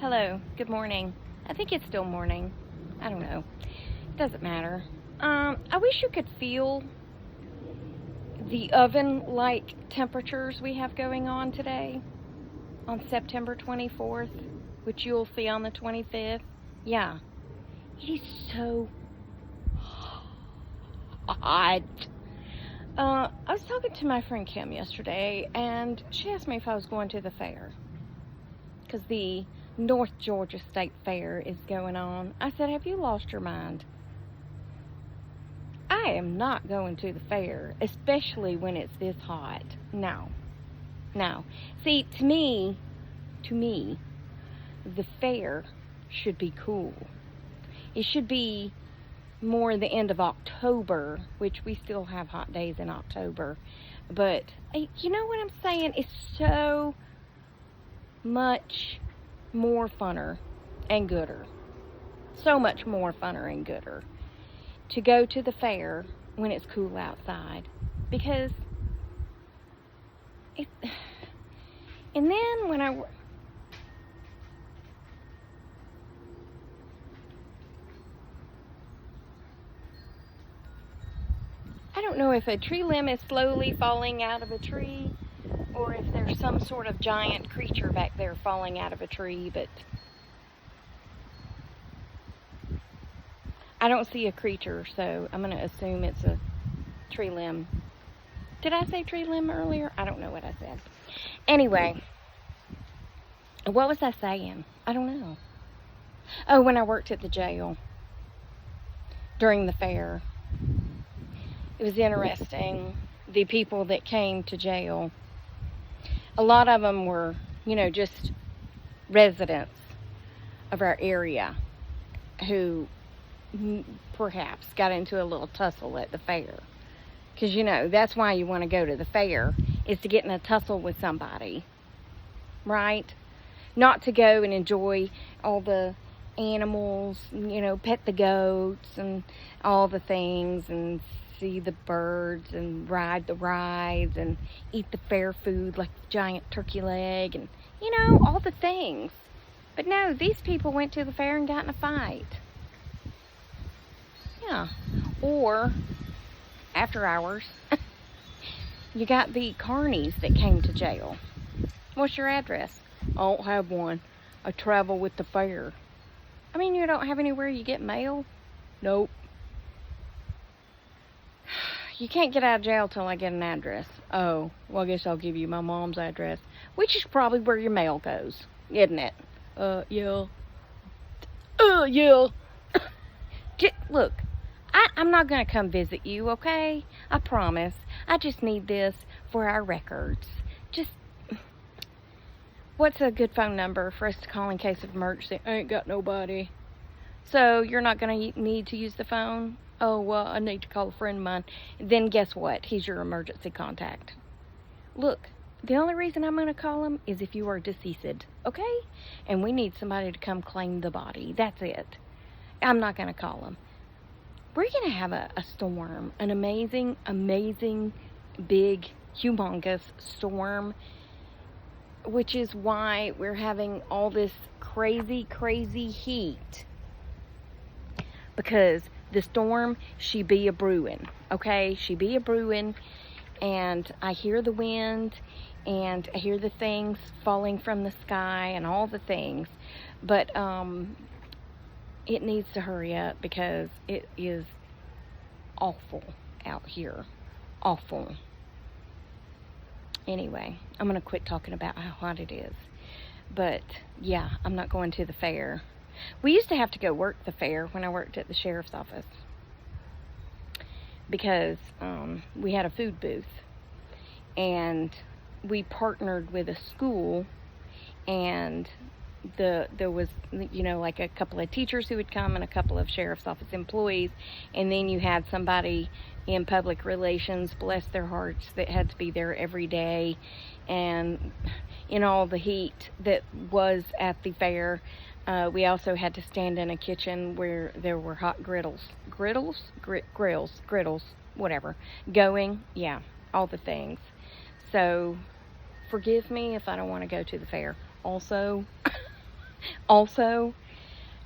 Hello, good morning. I think it's still morning. I don't know. It doesn't matter. I wish you could feel the oven-like temperatures we have going on today on September 24th, which you'll see on the 25th. Yeah, it is so hot. I was talking to my friend Kim yesterday, and she asked me if I was going to the fair, because the North Georgia State Fair is going on. I said, have you lost your mind? I am not going to the fair, especially when it's this hot. No. See, to me, the fair should be cool. It should be more the end of October, which we still have hot days in October. But, you know what I'm saying? It's so much more funner and gooder. So much more funner and gooder to go to the fair when it's cool outside. Because it, and then when I don't know if a tree limb is slowly falling out of a tree or if there's some sort of giant creature back there falling out of a tree, but I don't see a creature, so I'm going to assume it's a tree limb. Did I say tree limb earlier? I don't know what I said. Anyway, what was I saying? I don't know. Oh, when I worked at the jail during the fair. It was interesting. The people that came to jail, a lot of them were, just residents of our area who perhaps got into a little tussle at the fair. Because, that's why you want to go to the fair, is to get in a tussle with somebody, right? Not to go and enjoy all the animals, pet the goats and all the things and see the birds and ride the rides and eat the fair food like the giant turkey leg and, all the things. But no, these people went to the fair and got in a fight. Yeah. Or, after hours, you got the carnies that came to jail. What's your address? I don't have one. I travel with the fair. I mean, you don't have anywhere you get mail? Nope. You can't get out of jail till I get an address. Oh, well, I guess I'll give you my mom's address, which is probably where your mail goes, isn't it? Yeah. Yeah. Look, I'm not going to come visit you, okay? I promise. I just need this for our records. What's a good phone number for us to call in case of emergency? I ain't got nobody. So you're not going to need to use the phone? Oh, well, I need to call a friend of mine. Then guess what? He's your emergency contact. Look, the only reason I'm going to call him is if you are deceased, okay? And we need somebody to come claim the body. That's it. I'm not going to call him. We're going to have a storm, an amazing, big, humongous storm, which is why we're having all this crazy heat. Because the storm, she be a brewing, okay? She be a brewing, and I hear the wind, and I hear the things falling from the sky, and all the things. But it needs to hurry up because it is awful out here. Awful. Anyway, I'm going to quit talking about how hot it is. But, yeah, I'm not going to the fair. We used to have to go work the fair when I worked at the sheriff's office because we had a food booth, and we partnered with a school, and there was, like a couple of teachers who would come and a couple of sheriff's office employees, and then you had somebody in public relations, bless their hearts, that had to be there every day, and in all the heat that was at the fair. We also had to stand in a kitchen where there were hot grills, whatever, going, yeah, all the things. So, forgive me if I don't want to go to the fair. Also, Also,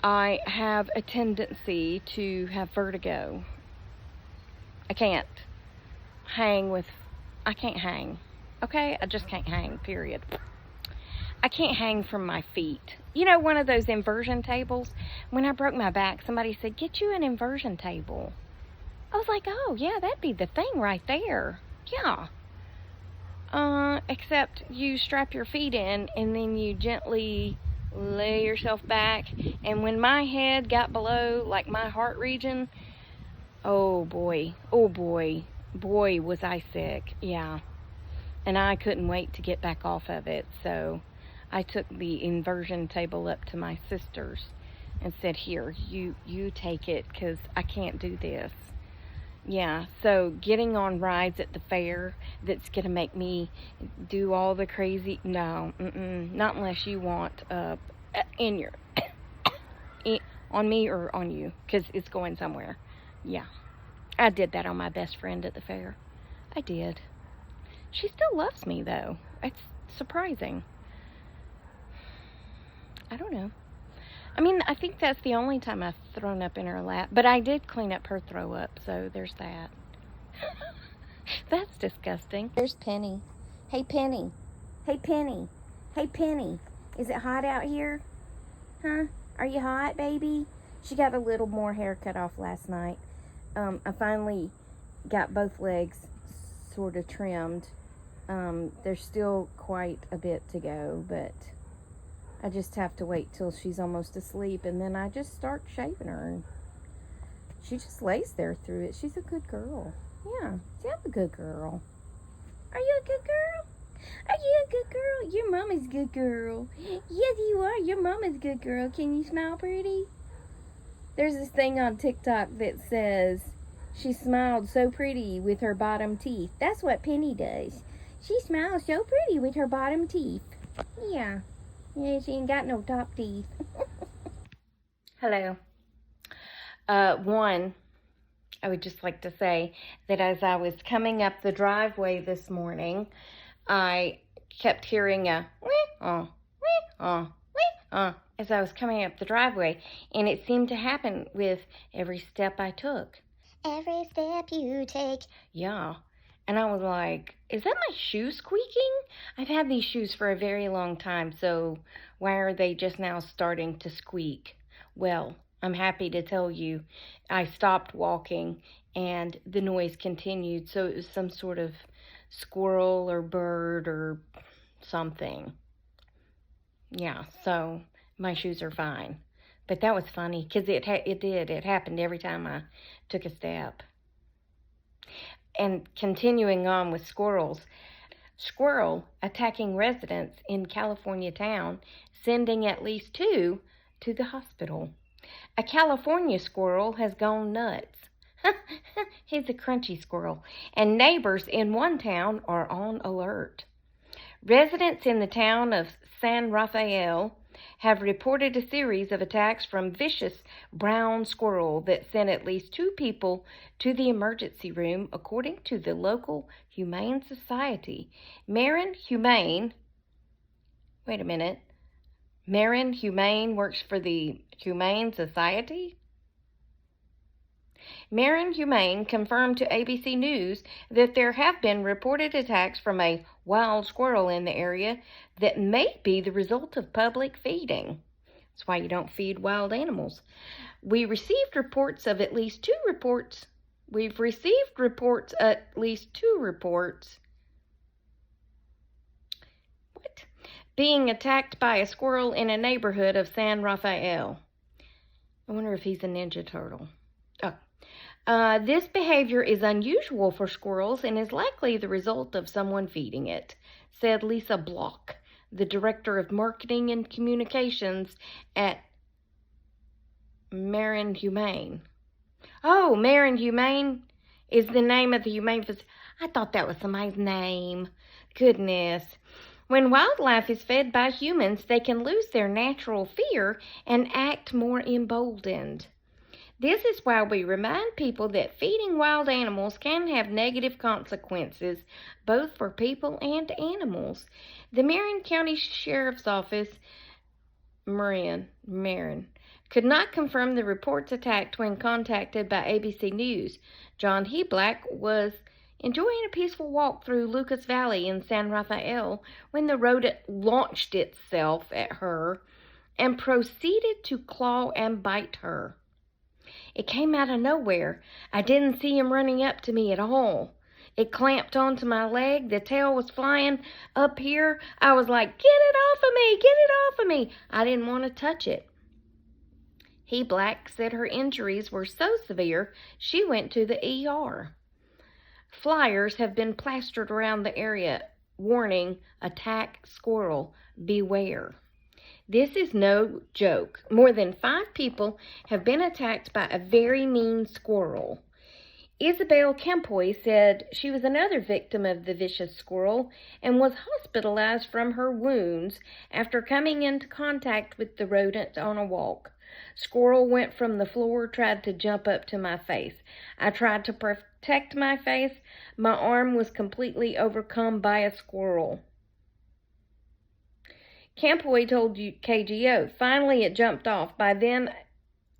I have a tendency to have vertigo. I can't I can't hang. Okay? I just can't hang, period. I can't hang from my feet. You know, one of those inversion tables? When I broke my back, somebody said, get you an inversion table. I was like, oh, yeah, that'd be the thing right there. Yeah. Except you strap your feet in and then you gently lay yourself back. And when my head got below, like my heart region, oh boy, boy, was I sick. Yeah. And I couldn't wait to get back off of it. So I took the inversion table up to my sister's and said, here, you take it, because I can't do this. Yeah, so getting on rides at the fair that's going to make me do all the crazy, no, not unless you want in your, on me or on you, because it's going somewhere. Yeah, I did that on my best friend at the fair. I did. She still loves me, though. It's surprising. I don't know. I mean, I think that's the only time I've thrown up in her lap. But I did clean up her throw up, so there's that. That's disgusting. There's Penny. Hey, Penny. Hey, Penny. Hey, Penny. Is it hot out here? Huh? Are you hot, baby? She got a little more hair cut off last night. I finally got both legs sort of trimmed. There's still quite a bit to go, but I just have to wait till she's almost asleep, and then I just start shaving her, and she just lays there through it. She's a good girl. Yeah, she's a good girl. Are you a good girl? Are you a good girl? Your mama's a good girl. Yes, you are. Your mama's a good girl. Can you smile pretty? There's this thing on TikTok that says she smiled so pretty with her bottom teeth. That's what Penny does. She smiles so pretty with her bottom teeth. Yeah. Yeah, she ain't got no top teeth. Hello. One, I would just like to say that as I was coming up the driveway this morning, I kept hearing a as I was coming up the driveway, and it seemed to happen with every step I took. Every step you take. Yeah. And I was like, is that my shoe squeaking? I've had these shoes for a very long time, so why are they just now starting to squeak? Well, I'm happy to tell you, I stopped walking and the noise continued, so it was some sort of squirrel or bird or something. Yeah, so my shoes are fine. But that was funny, because it happened every time I took a step. And continuing on with squirrels, squirrel attacking residents in California town, sending at least 2 to the hospital. A California squirrel has gone nuts. He's a crunchy squirrel. And neighbors in one town are on alert. Residents in the town of San Rafael have reported a series of attacks from vicious brown squirrel that sent at least 2 people to the emergency room, according to the local Humane Society. Marin Humane works for the Humane Society? Marin Humane confirmed to ABC News that there have been reported attacks from a wild squirrel in the area that may be the result of public feeding. That's why you don't feed wild animals. We've received reports at least two reports being attacked by a squirrel in a neighborhood of San Rafael. I wonder if he's a Ninja Turtle. This behavior is unusual for squirrels and is likely the result of someone feeding it, said Lisa Block, the director of marketing and communications at Marin Humane. Oh, Marin Humane is the name of the humane facility. I thought that was somebody's name. Goodness. When wildlife is fed by humans, they can lose their natural fear and act more emboldened. This is why we remind people that feeding wild animals can have negative consequences, both for people and animals. The Marion County Sheriff's Office Marin could not confirm the reports attacked when contacted by ABC News. John Heblack was enjoying a peaceful walk through Lucas Valley in San Rafael when the rodent launched itself at her and proceeded to claw and bite her. It came out of nowhere. I didn't see him running up to me at all. It clamped onto my leg. The tail was flying up here. I was like, get it off of me, get it off of me. I didn't want to touch it. Heblack said her injuries were so severe, she went to the ER. Flyers have been plastered around the area, warning, attack squirrel, beware. This is no joke. More than 5 people have been attacked by a very mean squirrel. Isabel Campoy said she was another victim of the vicious squirrel and was hospitalized from her wounds after coming into contact with the rodent on a walk. Squirrel went from the floor, tried to jump up to my face. I tried to protect my face. My arm was completely overcome by a squirrel. Campoy told KGO, finally it jumped off. By then,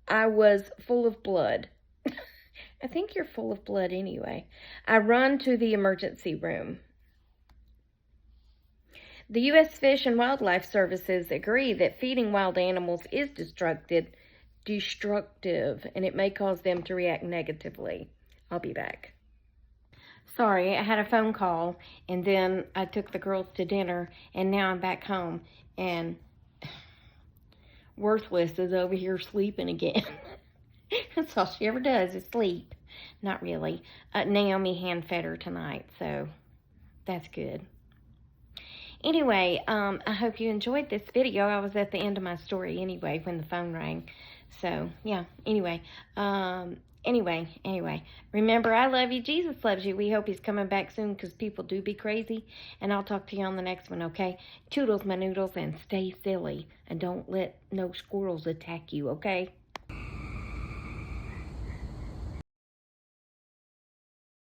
I was full of blood. I think you're full of blood anyway. I run to the emergency room. The U.S. Fish and Wildlife Services agree that feeding wild animals is destructive, and it may cause them to react negatively. I'll be back. Sorry, I had a phone call, and then I took the girls to dinner, and now I'm back home, and Worthless is over here sleeping again. That's all she ever does is sleep. Not really. Naomi hand-fed her tonight, so that's good. Anyway, I hope you enjoyed this video. I was at the end of my story anyway when the phone rang. So, yeah, anyway. Anyway. Remember, I love you. Jesus loves you. We hope he's coming back soon because people do be crazy. And I'll talk to you on the next one, okay? Toodles, my noodles, and stay silly. And don't let no squirrels attack you, okay?